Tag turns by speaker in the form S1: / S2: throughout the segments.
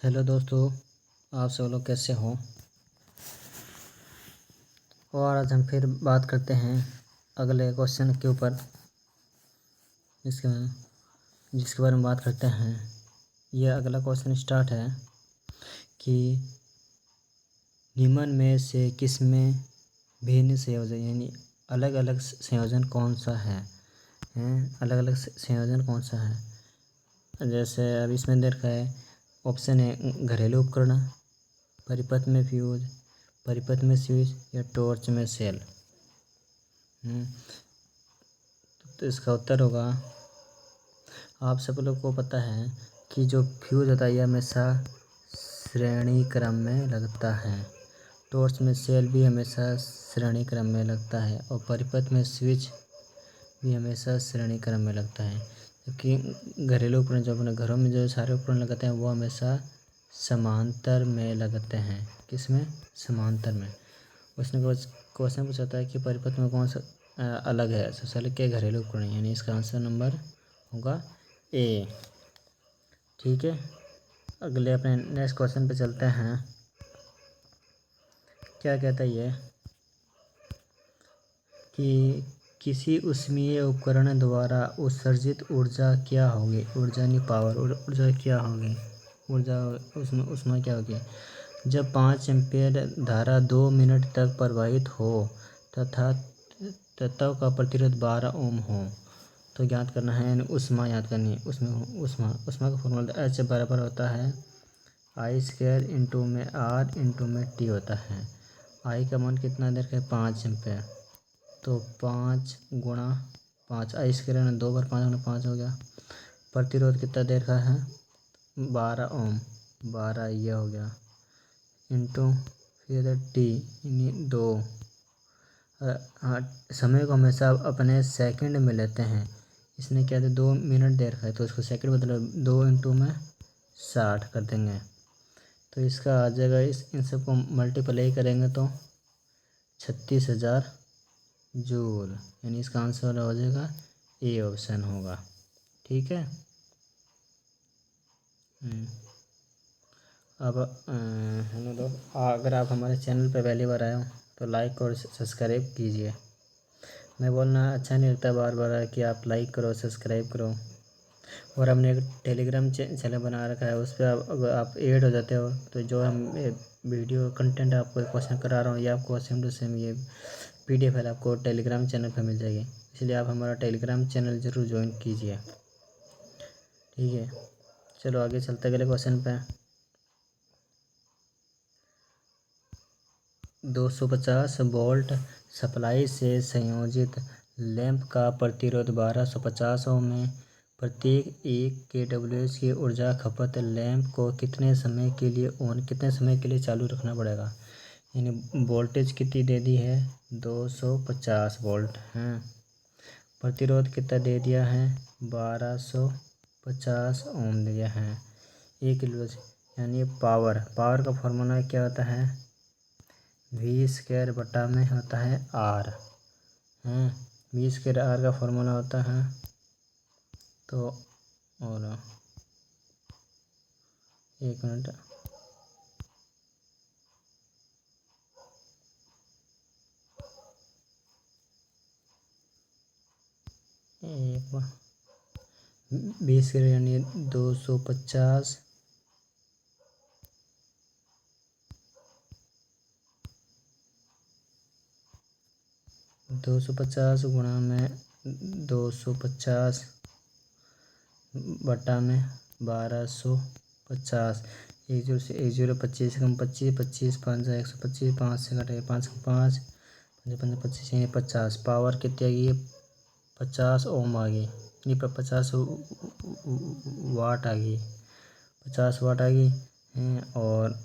S1: Hello दोस्तों, आप सब लोग कैसे हो। और आज हम फिर बात करते हैं अगले क्वेश्चन के ऊपर, जिसके जिसके बारे में बात करते हैं। यह अगला क्वेश्चन स्टार्ट है कि निम्न में से किस में भिन्न संयोजन यानी अलग अलग संयोजन कौन सा है, अलग अलग संयोजन कौन सा है। जैसे अब इसमें देखा है, ऑप्शन है घरेलू उपकरण, परिपथ में फ्यूज, परिपथ में स्विच या टॉर्च में सेल। तो इसका उत्तर होगा, आप सब लोग को पता है कि जो फ्यूज होता है यह हमेशा श्रेणी क्रम में लगता है, टॉर्च में सेल भी हमेशा श्रेणी क्रम में लगता है और परिपथ में स्विच भी हमेशा श्रेणी क्रम में लगता है। जबकि घरेलू उपकरण जो अपने घरों में जो सारे उपकरण लगते हैं वो हमेशा समांतर में लगते हैं। किस में? समांतर में। उसने क्वेश्चन पूछा था कि परिपथ में कौन सा अलग है, सबसे अलग क्या घरेलू उपकरण, यानी इसका आंसर नंबर होगा ए। ठीक है, अगले अपने नेक्स्ट क्वेश्चन पे चलते हैं। क्या कहता है ये कि किसी ऊष्मीय उपकरण द्वारा उत्सर्जित ऊर्जा क्या होगी, ऊर्जा नहीं पावर, ऊर्जा क्या होगी, ऊर्जा उसमें ऊष्मा क्या होगी। जब 5 एम्पीयर धारा 2 मिनट तक प्रवाहित हो तथा तत्व का प्रतिरोध 12 ओम हो तो ज्ञात करना है, यानी ऊष्मा ज्ञात करनी है। उसमें ऊष्मा का फॉर्मूला H बराबर होता है I² इंटू में R इंटू में T होता है। I का मान कितना दे रखा है, 5 एम्पीयर, तो 5 गुणा 5, I² 2 बार 5 गुणा 5 हो गया। प्रतिरोध कितना दे रखा है, 12 ओम, 12 ये हो गया, इंटू फिर T यानी 2। हाँ, समय को हमेशा अपने सेकंड में लेते हैं। इसने क्या दिया, 2 मिनट दे रखा है तो इसको सेकंड मतलब 2 इंटू में 60 कर देंगे, तो इसका आ जाएगा, इन सबको मल्टीप्लाई करेंगे तो 36,000 जूल, यानी इसका आंसर हो जाएगा ए ऑप्शन होगा। ठीक है। अब हेलो दोस्त, अगर आप हमारे चैनल पर पहली बार आए हो तो लाइक और सब्सक्राइब कीजिए। मैं बोलना अच्छा नहीं लगता बार बार कि आप लाइक करो सब्सक्राइब करो। और हमने एक टेलीग्राम चैनल बना रखा है, उस पर अगर आप ऐड हो जाते हो तो जो हम वीडियो कंटेंट आपको क्वेश्चन करा रहा हूँ ये आपको सेम टू सेम ये PDF फाइल आपको टेलीग्राम चैनल पर मिल जाएगी। इसलिए आप हमारा टेलीग्राम चैनल ज़रूर ज्वाइन कीजिए। ठीक है, चलो आगे चलते अगले क्वेश्चन पे। 250 वोल्ट सप्लाई से संयोजित लैंप का प्रतिरोध 1250 ओम है। प्रत्येक 1 kWh की ऊर्जा खपत लैंप को कितने समय के लिए चालू रखना पड़ेगा, यानी वोल्टेज कितनी दे दी है, 250 वोल्ट हैं। प्रतिरोध कितना दे दिया है, 1250 ओम दिया है। 1 kWh यानी पावर का फॉर्मूला क्या होता है, V² बटा में होता है R, V² R का फॉर्मूला होता है। तो और 1 मिनट, एक 20 यानी 250 गुणा में 250 बटा में 1250। 1 0 से 1 0 25 कम 25 25 5 125 5 से घटे 5 5 5 25 यानी 50। पावर कितनी आ गई, 50 ओम आ गई, नहीं 50 वाट आ गई, 50 वाट आ गई। और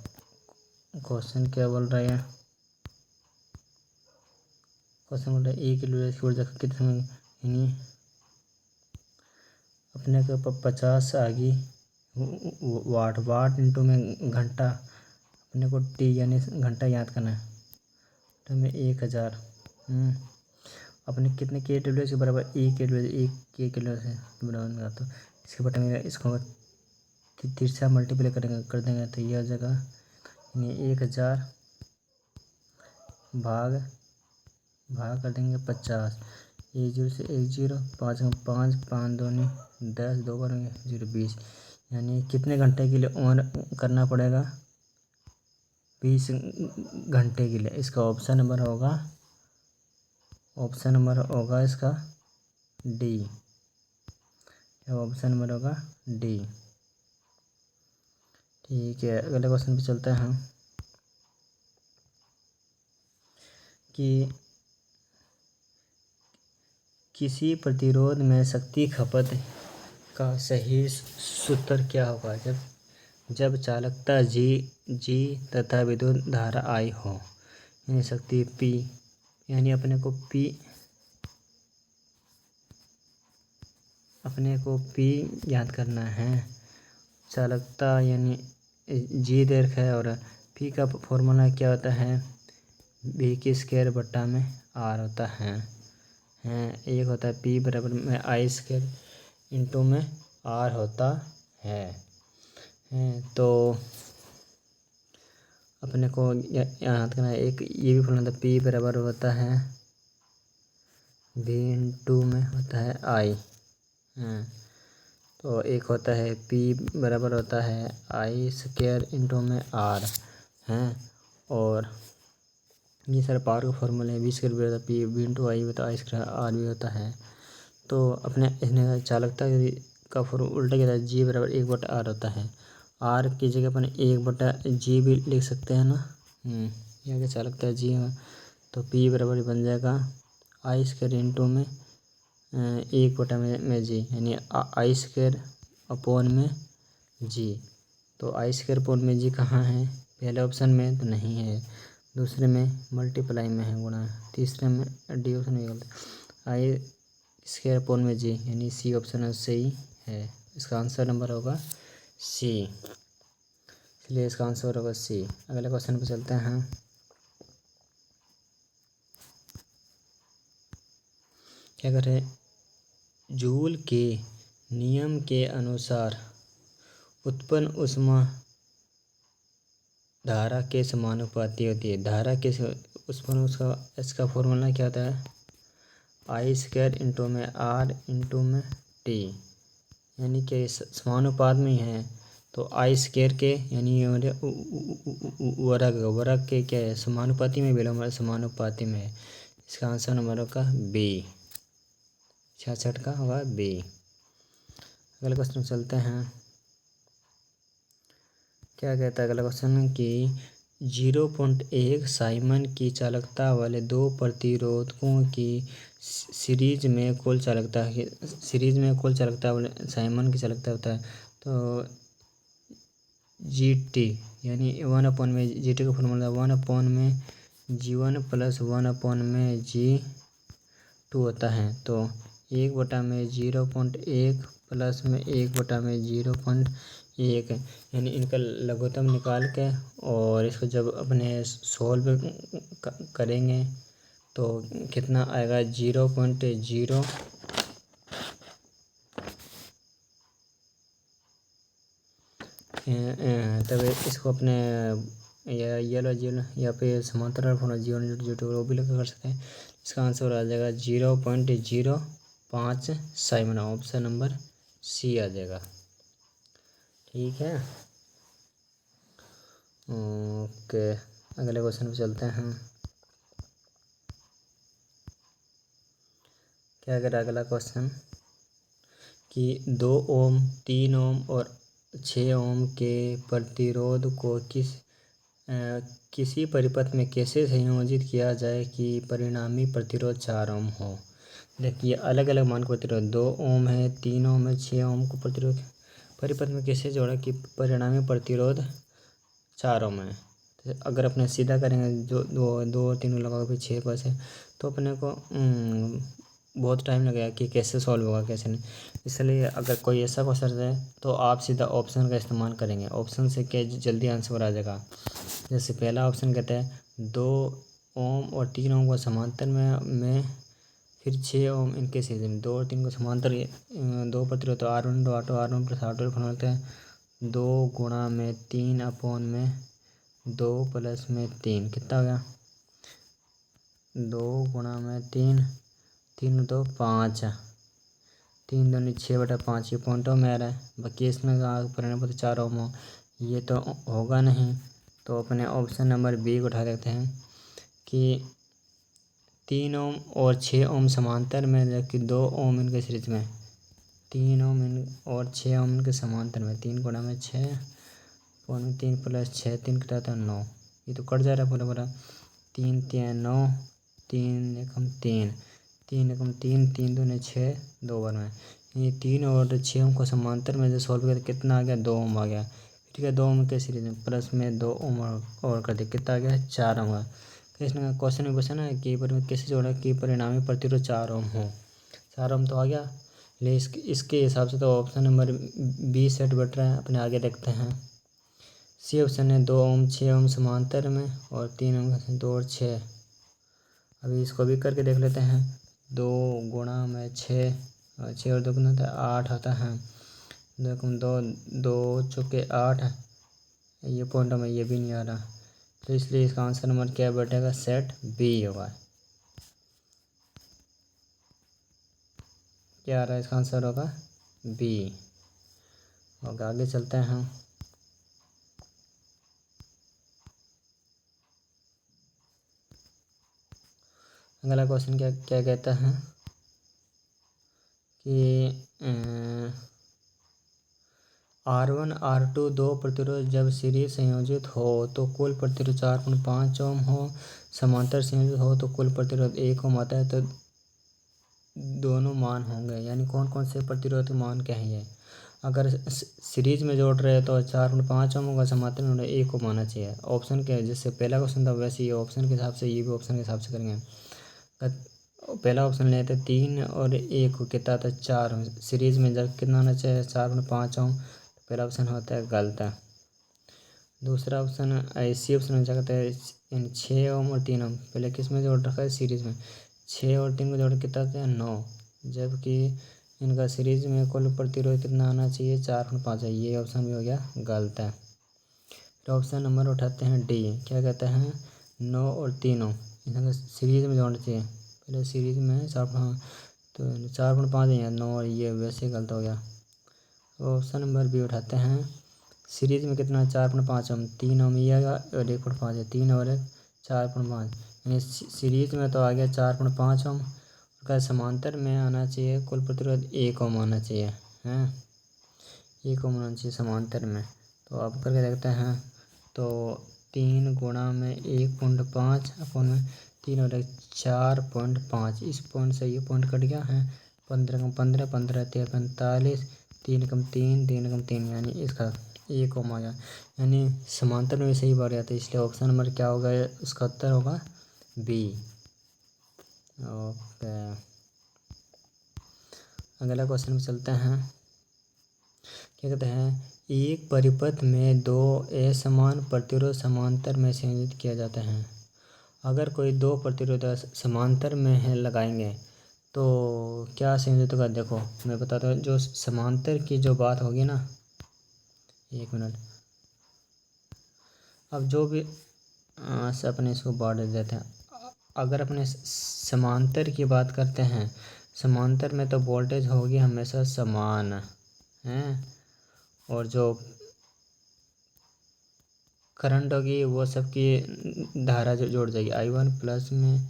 S1: क्वेश्चन क्या बोल रहा है, क्वेश्चन बोल रहा है 1 kWh की ऊर्जा कितने यानी अपने को 50 आ गई वाट इंटू में घंटा, अपने को T यानी घंटा याद करना है, तो में 1000 अपने कितने kWh के बराबर, 1 kWh, 1 kWh से बराबर, तो इसके बटे में इसको तीसरा मल्टीप्लाई कर देंगे तो ये हो जाएगा, यानी 1000 भाग कर देंगे 50। 1 0 से 1 0, 5 5, 5 2 10, 2 करेंगे 0 20, यानी कितने घंटे के लिए ऑन करना पड़ेगा? 20 घंटे के लिए। इसका ऑप्शन नंबर होगा इसका डी। ऑप्शन नंबर होगा डी। ठीक है, अगले क्वेश्चन पे चलते हैं हम कि किसी प्रतिरोध में शक्ति खपत का सही सूत्र क्या होगा जब चालकता जी तथा विद्युत धारा I हो, यानी शक्ति P, यानी अपने को P याद करना है। चालकता यानी G दे रखा है और P का फॉर्मूला क्या होता है? V² बट्टा में R होता है। एक होता है P बराबर में I² इंटू में R होता है। तो अपने को याद करना है, एक ये भी फॉर्मूला था, P बराबर होता है V इंटू में होता है I। तो एक होता है P बराबर होता है I² इंटू में R हैं, और ये सारे पावर का फॉर्मूला है। V² भी होता है P V इंटू I होता है, I² R भी होता है। तो अपने इसने चालकता का फॉर्मूला उल्टा किया था, G बराबर 1/R होता है। R की जगह अपन 1/G भी लिख सकते हैं ना। यहाँ क्या चालकता G है, तो P बराबर बन जाएगा I² इंटू में 1/में G, यानी I² अपॉन में G। तो I² अपॉन में G कहाँ है? पहले ऑप्शन में तो नहीं है, दूसरे में मल्टीप्लाई में है गुणा, तीसरे में डी ऑप्शन में गलत। I² अपॉन में G, यानी सी ऑप्शन सही है। इसका आंसर नंबर होगा सी, इसलिए इसका आंसर होगा सी। अगले क्वेश्चन पे चलते हैं। क्या करें? जूल के नियम के अनुसार उत्पन्न ऊष्मा धारा के समानुपाती होती है। धारा के उत्पन्न इसका फॉर्मूला क्या होता है? I² इंटू में R इंटू में T, यानी कि समानुपात में ही है। तो I² के यानी वर्ग के क्या है? समानुपाती में, विलोम समानुपाती में है। इसका आंसर नंबर होगा बी, 66 का होगा बी। अगले क्वेश्चन चलते हैं। क्या कहता है अगला क्वेश्चन कि 0.1 साइमन की चालकता वाले दो प्रतिरोधकों की सीरीज में कुल चालकता वाले साइमन की चालकता होता है। तो GT यानी 1/में GT का फॉर्मूला 1/में G1 प्लस 1/में G2 होता है। तो 1/में 0.1 प्लस में 1/में 0.1, यानी इनका लघुत्तम निकाल के और इसको जब अपने सॉल्व करेंगे तो कितना आएगा? 0.0 तब इसको अपने या पे समांतर होना G1 वो भी लगा कर सकते हैं। इसका आंसर आ जाएगा 0.05 साइमन। ऑप्शन नंबर सी आ जाएगा। ठीक है, ओके, अगले क्वेश्चन पे चलते हैं। क्या करें अगला क्वेश्चन कि 2 ओम, 3 ओम और 6 ओम के प्रतिरोध को किसी परिपथ में कैसे संयोजित किया जाए कि परिणामी प्रतिरोध 4 ओम हो। देखिए अलग अलग मान को प्रतिरोध 2 ओम है, 3 ओम है, 6 ओम को प्रतिरोध परिपथ में कैसे जोड़ा कि परिणामी प्रतिरोध 4 ओम है। तो अगर अपने सीधा करेंगे जो दो तीनों लगा फिर 6 पास है, तो अपने को बहुत टाइम लगेगा कि कैसे सॉल्व होगा कैसे नहीं। इसलिए अगर कोई ऐसा क्वेश्चन है तो आप सीधा ऑप्शन का इस्तेमाल करेंगे। ऑप्शन से क्या जल्दी आंसर आ जाएगा। जैसे पहला ऑप्शन कहता है 2 ओम और 3 ओम को समांतर में फिर 6 ओम इनके सीरीज में, 2 और 3 को समांतर 2 प्रतिरोध R1 R2 प्लस R2 बनाते हैं 2 गुणा में 3 अपॉन में 2 प्लस में 3 कितना हो गया? 2 गुणा में 3, 3 2 5, 3 दूनी 6/5 ये पॉइंटों में आ रहा है। बाकी इसमें परिणाम पर 4 ओम हो, ये तो होगा नहीं। तो अपने ऑप्शन नंबर बी को उठा देते हैं कि 3 ओम और 6 ओम समांतर में, जबकि 2 ओम इनके सीरीज में। 3 ओम और 6 ओम इनके समांतर में। 3 गुणा में 6 पौन में 3 प्लस 6, 3 कटा था 9, ये तो कट जा रहा है पूरा पूरा। 3 3 9, 3 एकम 3, 3 एकम 3, 3 दूने 6, 2 बार में। ये 3 और 6 ओम को समांतर में जो सॉल्व किया तो कितना आ गया? 2 ओम आ गया। ठीक है, 2 ओम के सीरीज में प्लस में 2 ओम और कर दिया, कितना आ गया? 4 ओम। इसने क्वेश्चन में पूछा ना कि कैसे जोड़ा कि परिणामी प्रतिरोध 4 ओम हो। 4 ओम तो आ गया, लेकिन इसके हिसाब से तो ऑप्शन नंबर बी सेट बैठ रहा है। अपने आगे देखते हैं। सी ऑप्शन है 2 ओम 6 ओम समांतर में और 3 ओम 2 और 6। अभी इसको भी करके देख लेते हैं। 2 गुणा में 6 और 6 और 2 कितना होता है? 8 होता है। 2 2 चौके 8, ये पॉइंट में ये भी नहीं आ रहा, तो इसलिए इसका आंसर नंबर क्या बैठेगा? सेट बी होगा। क्या आ रहा है? इसका आंसर होगा बी। और आगे चलते हैं हम। अगला क्वेश्चन क्या क्या कहता है कि R1 R2 दो प्रतिरोध जब सीरीज संयोजित हो तो कुल प्रतिरोध 4.5 ओम हो, समांतर संयोजित हो तो कुल प्रतिरोध 1 ओम आता है। तो दोनों मान होंगे, यानी कौन कौन से प्रतिरोध के मान क्या है ये? अगर सीरीज में जोड़ रहे हैं तो 4.5 ओम होगा, समांतर में 1 ओम आना चाहिए। ऑप्शन के जैसे पहला क्वेश्चन था वैसे ये ऑप्शन के हिसाब से, ये भी ऑप्शन के हिसाब से करेंगे। पहला ऑप्शन लेते 3 और 1 को कितना था? 4। सीरीज में जब कितना होना चाहिए? 4.5 ओम। पहला ऑप्शन होता है गलत है। दूसरा ऑप्शन ऐसी ऑप्शन में क्या कहते हैं? 6 ओम और 3 ओम पहले किस में जोड़ रखा है? सीरीज में। 6 और 3 को जोड़ कितना होता है? 9, जबकि इनका सीरीज में कुल प्रतिरोध कितना आना चाहिए? 4.5 है। ये ऑप्शन भी हो गया गलत है। फिर ऑप्शन नंबर उठाते हैं डी। क्या कहते हैं? 9 और 3 ओम इनका सीरीज में जोड़ना चाहिए। पहले सीरीज में 4, तो 4.5 है, 9 और ये वैसे गलत हो गया। ऑप्शन नंबर बी उठाते हैं। सीरीज में कितना? 4.5 ओम, 3 ओम ये आएगा और 1.5 है। 3 और 1 4.5, यानी सीरीज में तो आ गया 4.5 ओम। उसका समांतर में आना चाहिए कुल प्रतिरोध 1 ओम आना चाहिए, हैं 1 ओम आना चाहिए समांतर में। तो अब करके देखते हैं। तो 3 गुणा में 1.5 अपन में 3 और 1 4.5, इस पॉइंट से ये पॉइंट कट गया है। 15 कम 15, 15 3 45, 3 कम 3, 3 कम 3, यानी इसका 1 ओम आ गया। यानी समांतर में भी सही बार आता है, इसलिए ऑप्शन नंबर क्या होगा? उसका उत्तर होगा बी। ओके, अगला क्वेश्चन में चलते हैं। क्या कहते हैं? एक परिपथ में 2 असमान प्रतिरोध समांतर में संयोजित किया जाता है। अगर कोई 2 प्रतिरोध समांतर में है लगाएंगे तो क्या संयोजित होगा? देखो मैं बताता हूँ। जो समांतर की जो बात होगी ना, 1 मिनट। अब जो भी से अपने इसको बांट देते हैं। अगर अपने समांतर की बात करते हैं, समांतर में तो वोल्टेज होगी हमेशा समान, हैं, और जो करंट होगी वो सबकी धारा जो जोड़ जाएगी। I1 प्लस में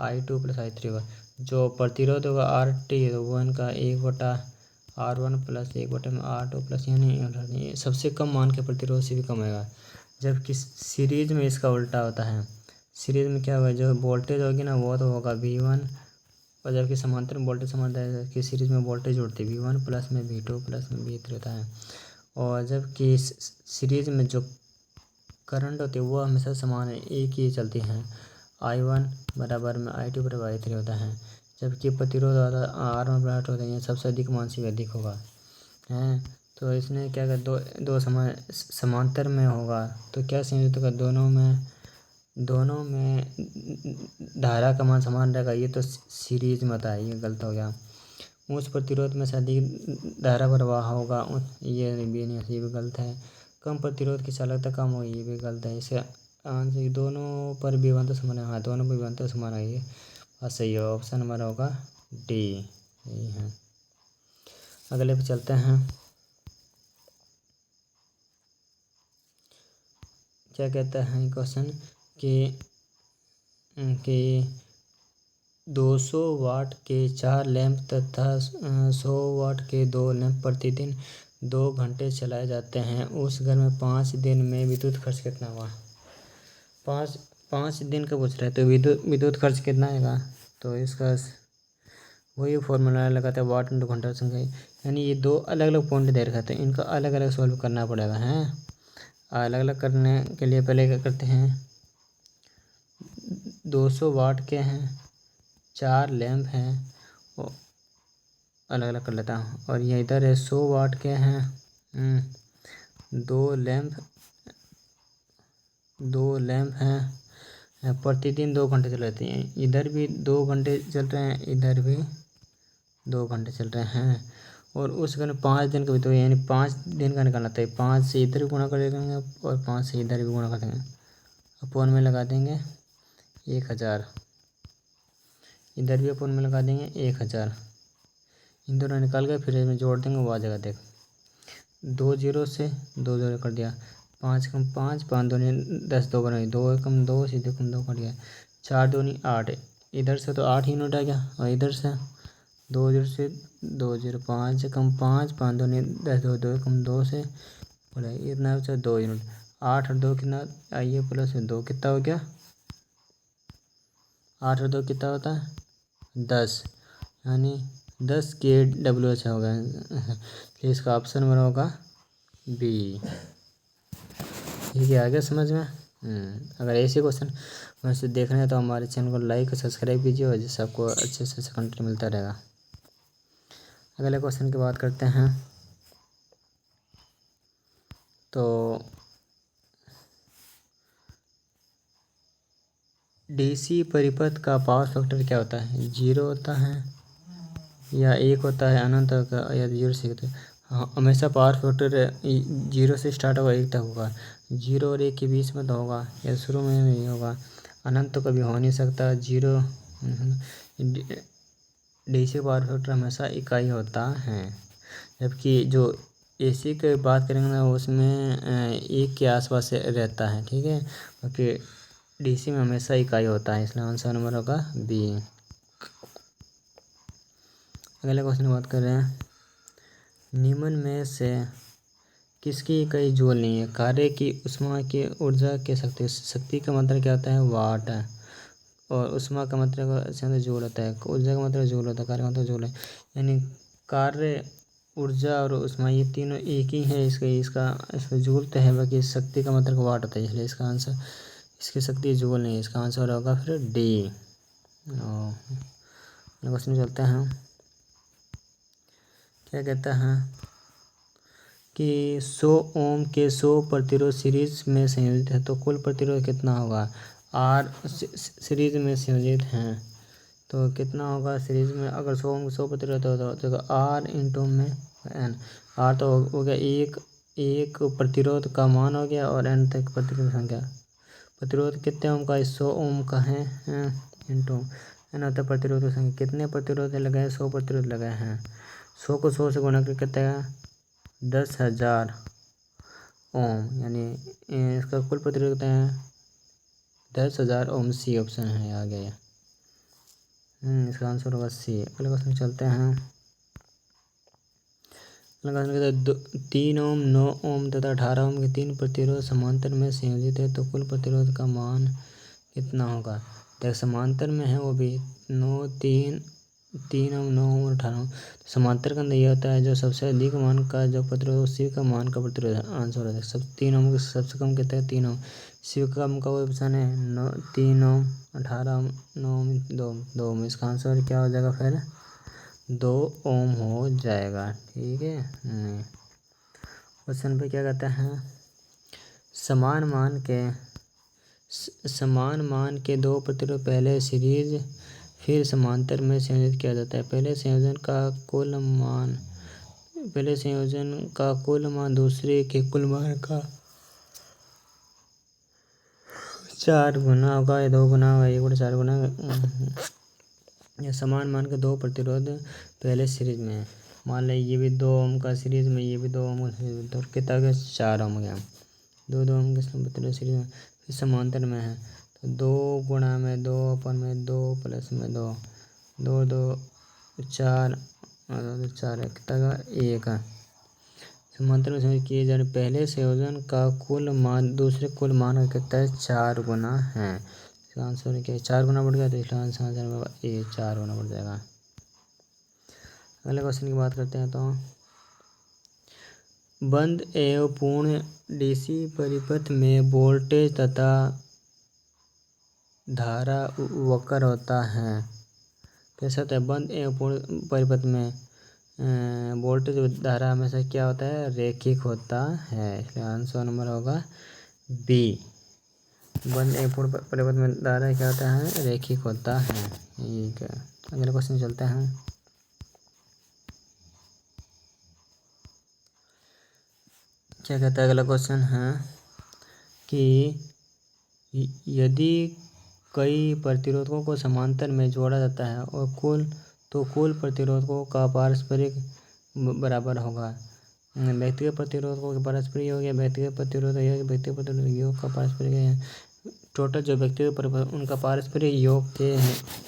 S1: I2 प्लस I3 होगा। जो प्रतिरोध होगा RT वो इनका 1/R1 प्लस 1/R2 प्लस, यानी सबसे कम मान के प्रतिरोध से भी कम होगा। जबकि सीरीज में इसका उल्टा होता है। सीरीज में क्या होगा? जो वोल्टेज होगी ना वो तो होगा V1, और जबकि समांतर में वोल्टेज समांतर है कि सीरीज में वोल्टेज जोड़ती है V1 प्लस में V2 प्लस में V3 होता है। और जबकि सीरीज में जो करंट होती है वो हमेशा समान है, एक ही चलती हैं। I1 बराबर में I2 बराबर I3 होता है। जबकि प्रतिरोध होता है R1 बराबर होता है, सबसे अधिक मान से अधिक होगा, हैं। तो इसने क्या कर दो समांतर में होगा तो क्या संयुक्त होगा? दोनों में धारा का मान समान रहेगा। ये तो सीरीज में होता है, ये गलत हो गया। उच्च प्रतिरोध में से अधिक धारा प्रवाह होगा, ये भी नहीं, ये भी गलत है। कम प्रतिरोध की चालकता कम होगी, ये भी गलत है। इसका आंसर दोनों पर विभवांतर समान है, हाँ दोनों पर विभवांतर समान है, ये बात सही है। ऑप्शन नंबर होगा डी, यही है। अगले पे चलते हैं। क्या कहता है क्वेश्चन कि 200 वाट के 4 लैंप तथा 100 वाट के 2 लैंप प्रतिदिन 2 घंटे चलाए जाते हैं। उस घर में 5 दिन में विद्युत खर्च कितना हुआ? 5 दिन का पूछ रहा है, तो विद्युत खर्च कितना आएगा? तो इसका वही फॉर्मूला लगाते हैं, वाट इंटू घंटा संख्या। यानी ये दो अलग अलग पॉइंट दे रखे थे, इनको अलग अलग सॉल्व करना पड़ेगा। हैं अलग अलग करने के लिए पहले क्या करते हैं, 200 वाट के हैं, 4 लैंप हैं, और अलग अलग कर लेता हूँ। और ये इधर है 100 वाट के हैं, 2 लैंप हैं, प्रतिदिन 2 घंटे चल रहे हैं। इधर भी 2 घंटे चल रहे हैं, इधर भी 2 घंटे चल रहे हैं। और उस घर में 5 दिन का भी, तो यानी 5 दिन का निकालना था। 5 से इधर भी गुणा कर देंगे और 5 से इधर भी गुणा कर देंगे, अपोन में लगा देंगे 1000, इधर भी अपोन में लगा देंगे 1000। इन दोनों निकाल के फिर इसमें जोड़ देंगे, वो आ जाएगा। देख 2 जीरो से 2 जीरो कर दिया, 5 कम 5, 5 दूनी 10, 2 बना 2 कम 2, सीधे कम 2 कर दिया, 4 दूनी 8, इधर से तो 8 यूनिट आ गया, और इधर से 2 जीरो से 2 जीरो, 5 कम 5, 5 दूनी 10, 2 2 कम 2 से बोला इतना बचा 2 यूनिट। 8 और 2 कितना, आइए प्लस 2 कितना हो गया, 8 और 2 कितना होता है 10, यानी 10 kWh हो गया। इसलिए इसका ऑप्शन नंबर होगा बी। ठीक है, आ गया समझ में। अगर ऐसे क्वेश्चन वैसे देखना है तो हमारे चैनल को लाइक और सब्सक्राइब कीजिए, और जिससे आपको अच्छे से कंटेंट मिलता रहेगा। अगले क्वेश्चन की बात करते हैं। तो डीसी परिपथ का पावर फैक्टर क्या होता है? 0 होता है या 1 होता है, अनंत का, या 0 से होता है? हाँ, हमेशा पावर फैक्टर 0 से स्टार्ट होगा, 1 तक होगा। 0 और 1 के बीच में तो होगा, या शुरू में नहीं होगा। अनंत तो कभी हो नहीं सकता। 0 डीसी पावर फैक्टर हमेशा इकाई होता है। जबकि जो एसी की बात करेंगे ना, उसमें 1 के आसपास रहता है। ठीक है, क्योंकि डीसी में हमेशा इकाई होता है, इसलिए आंसर नंबर होगा बी। अगले क्वेश्चन की बात कर रहे हैं। निम्न में से किसकी इकाई जूल नहीं है? कार्य की, ऊष्मा की, ऊर्जा की, शक्ति का मतलब क्या होता है? वाट है। और ऊष्मा का मतलब जूल होता है, ऊर्जा का मतलब जूल होता है, कार्य का मतलब जूल है। यानी कार्य, ऊर्जा और ऊष्मा ये तीनों एक ही है। इसका जूल तो है, बाकी शक्ति का मतलब वाट होता है, इसलिए इसका आंसर, इसकी शक्ति जूल नहीं है, इसका आंसर होगा फिर डी। क्वेश्चन चलते हैं। क्या कहता है कि 100 ओम के 100 प्रतिरोध सीरीज में संयोजित है, तो कुल प्रतिरोध कितना होगा? आर सीरीज में संयोजित हैं तो कितना होगा सीरीज में? अगर 100 ओम 100 प्रतिरोध होता तो आर इंटू में एन। आर तो हो गया एक प्रतिरोध का मान हो गया, और एन तक प्रतिरोध संख्या। प्रतिरोध कितने ओम का? 100 ओम का है, इंटू एन होता है प्रतिरोध की संख्या। कितने प्रतिरोध लगाए? 100 प्रतिरोध लगाए हैं। 100 को 100 से गुणा करके कितना है? 10,000 ओम, यानी इसका कुल प्रतिरोध कितना है? 10,000 ओम। सी ऑप्शन है, आ गया। इसका आंसर होगा सी। अगले क्वेश्चन चलते हैं। अगला क्वेश्चन कहता है 3 ओम, 9 ओम तथा 18 ओम के 3 प्रतिरोध समांतर में संयोजित है, तो कुल प्रतिरोध का मान कितना होगा? देख समांतर में है वो भी, 3 ओम, 9 ओम और 18 ओम। समांतर का अंदर ये होता है जो सबसे अधिक मान का जो प्रतिरोध, उसी का मान का प्रतिरोध आंसर होता है। सब 3 ओम सबसे कम कितना है? 3 ओम। शिव का कम का वो ऑप्शन है 3 ओम, 18 ओम, 9 ओम, 2 ओम। इसका आंसर क्या हो जाएगा फिर? 2 ओम हो जाएगा। ठीक है। क्वेश्चन पे क्या कहता है, समान मान के 2 प्रतिरोध पहले सीरीज फिर समांतर में संयोजित किया जाता है। पहले संयोजन का कुल मान दूसरे के कुल मान का 4 गुना होगा या 2 गुना होगा, 1/4 गुना। या समान मान के 2 प्रतिरोध पहले सीरीज में है। मान लें ये भी 2 ओम का सीरीज में, ये भी 2 ओम का सीरीज में, तो कितना गया 4 ओम गया। 2 ओम के प्रतिरोध सीरीज में, फिर समांतर में है तो 2 गुणा में 2 अपन में 2 प्लस में 2, 2 2 4 और 4 कितना का 1 है। समांतर में संयोजित किए जाने पहले संयोजन का कुल मान दूसरे कुल मान का कितना है 4 गुना है। इसका आंसर क्या है 4 गुना बढ़ गया, तो इसका आंसर में ये 4 गुना बढ़ जाएगा। अगले क्वेश्चन की बात करते हैं तो बंद एवं पूर्ण डीसी परिपथ में वोल्टेज तथा धारा वक्र होता है। कैसा होता है बंद एवं पूर्ण परिपथ में वोल्टेज धारा हमेशा क्या होता है रैखिक होता है। इसलिए आंसर नंबर होगा बी। बंद एवं पूर्ण परिपथ में धारा क्या होता है रैखिक होता है। ठीक है, अगले क्वेश्चन चलते हैं। क्या कहता है अगला क्वेश्चन है कि यदि कई प्रतिरोधकों को समांतर में जोड़ा जाता है और कुल प्रतिरोधकों का पारस्परिक बराबर होगा। व्यक्तिगत प्रतिरोधकों के पारस्परिक योग या व्यक्तिगत प्रतिरोध योग का पारस्परिक टोटल जो व्यक्तिगत उनका पारस्परिक योग के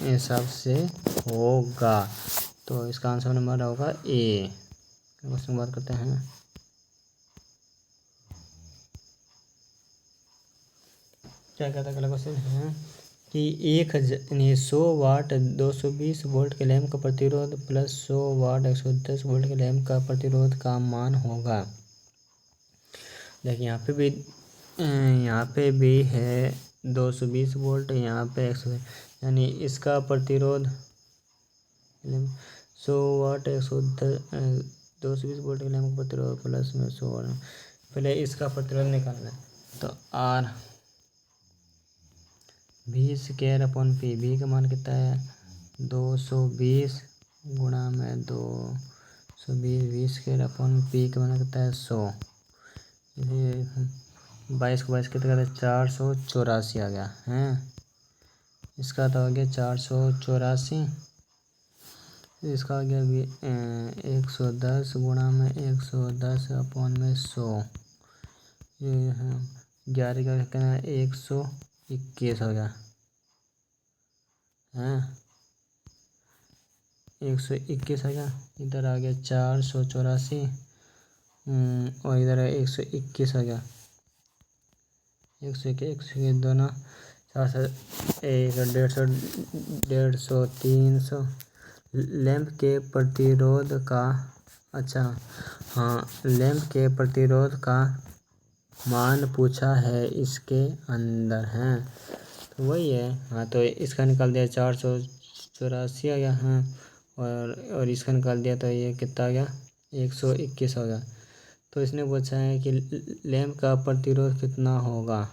S1: हिसाब से होगा। तो इसका आंसर नंबर होगा ए। क्वेश्चन की बात करते हैं। क्या कहता है अगला क्वेश्चन है कि 100 वाट 220 वोल्ट के लैंप का प्रतिरोध प्लस 100 वाट 110 वोल्ट के लैंप का प्रतिरोध का मान होगा। देखिए यहाँ पे भी है 220 वोल्ट, यहाँ पे 100, यानी इसका प्रतिरोध 100 वाट 110 220 वोल्ट के लैंप का प्रतिरोध प्लस में 100 वाट। पहले इसका प्रतिरोध निकालना है तो आर भी स्क्वायर अपॉन पी। भी का मान कितना है 220 गुणा में 220 भी स्क्वायर अपॉन पी का मान कितना है 100। ये 22 को 22 कितना है 484 आ गया है। इसका तो हो गया 484, इसका हो गया 110 गुणा में 110 अपॉन में 100। ये 11 का कहना है 121 हो गया है। 121 आ गया, इधर आ गया 484 और इधर है 121 आ गया। 121 दोनों 400 1 150 300 लैंप के प्रतिरोध का लैंप के प्रतिरोध का मान पूछा है इसके अंदर है तो वही है। तो इसका निकाल दिया 484 आ गया और इसका निकाल दिया तो ये कितना आ गया 121 हो गया। तो इसने पूछा है कि लैंप का प्रतिरोध कितना होगा।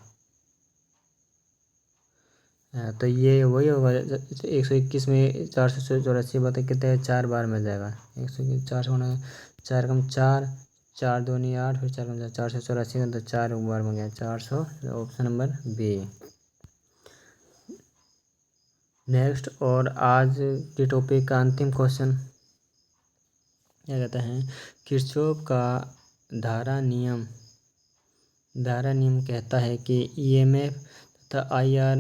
S1: तो ये वही होगा 121 में 484 बताए कितने 4 बार में जाएगा। 121 4 गुणा 4 कम 4 4 दूनी 8 फिर 4 कम 484 का तो 4 बार में गया 400। Option number B. नेक्स्ट और आज के टॉपिक का अंतिम क्वेश्चन क्या कहता है किरचॉफ का धारा नियम कहता है कि ईएमएफ तथा आईआर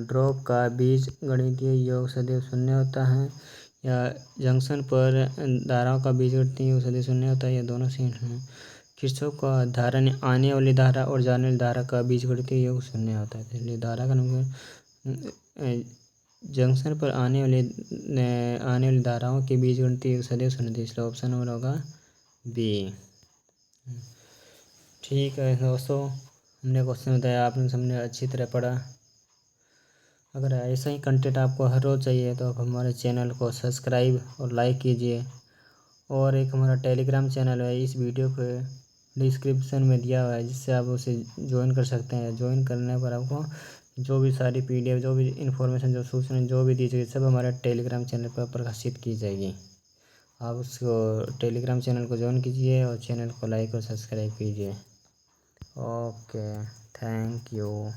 S1: ड्रॉप का बीज गणितीय योग सदैव शून्य होता है या जंक्शन पर धाराओं का बीज गणितीय योग सदैव शून्य होता है या दोनों सेम हैं। किरचॉफ का धारा आने वाली धारा और जाने वाली धारा का बीज गणितीय योग शून्य होता है। इसलिए धारा का नंबर जंक्शन पर आने वाली धाराओं के बीज गणितीय योग सदैव शून्य होता है। इसलिए ऑप्शन नंबर होगा बी। ठीक है दोस्तों, हमने क्वेश्चन बताया, आपने सबने अच्छी तरह पढ़ा। अगर ऐसा ही कंटेंट आपको हर रोज़ चाहिए तो आप हमारे चैनल को सब्सक्राइब और लाइक कीजिए। और एक हमारा टेलीग्राम चैनल है, इस वीडियो के डिस्क्रिप्शन में दिया हुआ है, जिससे आप उसे ज्वाइन कर सकते हैं। ज्वाइन करने पर आपको जो भी सारी PDF, जो भी इन्फॉर्मेशन, जो सूचना जो भी दी जाएगी, सब हमारे टेलीग्राम चैनल पर प्रकाशित की जाएगी। आप उसको टेलीग्राम चैनल को ज्वाइन कीजिए और चैनल को लाइक और सब्सक्राइब कीजिए। Okay, thank you.